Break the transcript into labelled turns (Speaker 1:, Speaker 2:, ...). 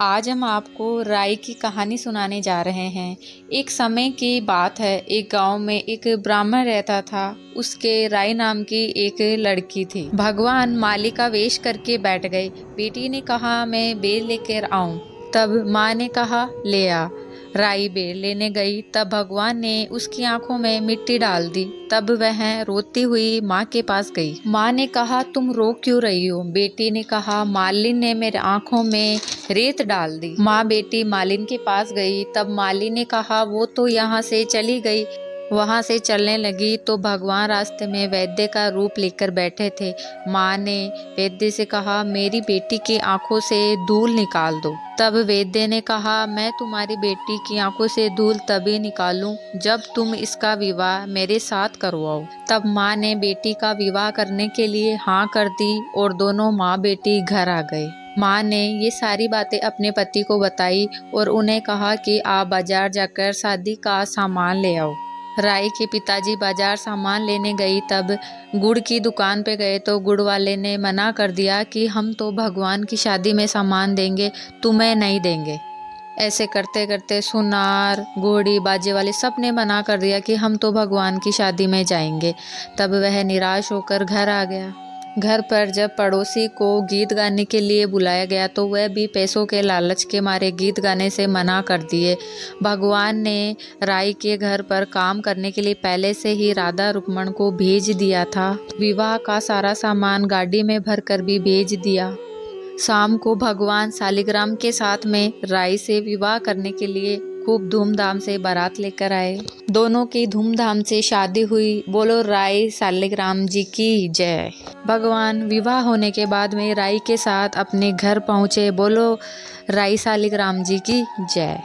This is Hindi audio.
Speaker 1: आज हम आपको राई की कहानी सुनाने जा रहे हैं। एक समय की बात है, एक गांव में एक ब्राह्मण रहता था। उसके राई नाम की एक लड़की थी। भगवान माली का वेश करके बैठ गए। बेटी ने कहा मैं बेल लेकर आऊं। तब माँ ने कहा ले आ। राई बेल लेने गई, तब भगवान ने उसकी आंखों में मिट्टी डाल दी। तब वह रोती हुई माँ के पास गई। माँ ने कहा तुम रो क्यों रही हो? बेटी ने कहा मालिन ने मेरे आंखों में रेत डाल दी। माँ बेटी मालिन के पास गई। तब मालिन ने कहा वो तो यहाँ से चली गई। वहां से चलने लगी तो भगवान रास्ते में वैद्य का रूप लेकर बैठे थे। माँ ने वैद्य से कहा मेरी बेटी की आंखों से धूल निकाल दो। तब वैद्य ने कहा मैं तुम्हारी बेटी की आंखों से धूल तभी निकालूं जब तुम इसका विवाह मेरे साथ करवाओ। तब माँ ने बेटी का विवाह करने के लिए हाँ कर दी और दोनों माँ बेटी घर आ गए। माँ ने ये सारी बातें अपने पति को बताई और उन्हें कहा कि आप बाजार जाकर शादी का सामान ले आओ। राई के पिताजी बाजार सामान लेने गई। तब गुड़ की दुकान पे गए तो गुड़ वाले ने मना कर दिया कि हम तो भगवान की शादी में सामान देंगे, तुम्हें नहीं देंगे। ऐसे करते करते सुनार घोड़ी बाजे वाले सब ने मना कर दिया कि हम तो भगवान की शादी में जाएंगे। तब वह निराश होकर घर आ गया। घर पर जब पड़ोसी को गीत गाने के लिए बुलाया गया तो वह भी पैसों के लालच के मारे गीत गाने से मना कर दिए। भगवान ने राई के घर पर काम करने के लिए पहले से ही राधा रुक्मण को भेज दिया था। विवाह का सारा सामान गाड़ी में भरकर भी भेज दिया। शाम को भगवान शालिग्राम के साथ में राई से विवाह करने के लिए खूब धूमधाम से बारात लेकर आए। दोनों की धूमधाम से शादी हुई। बोलो राई शालिग्राम जी की जय। भगवान विवाह होने के बाद में राई के साथ अपने घर पहुँचे। बोलो राई शालिग्राम जी की जय।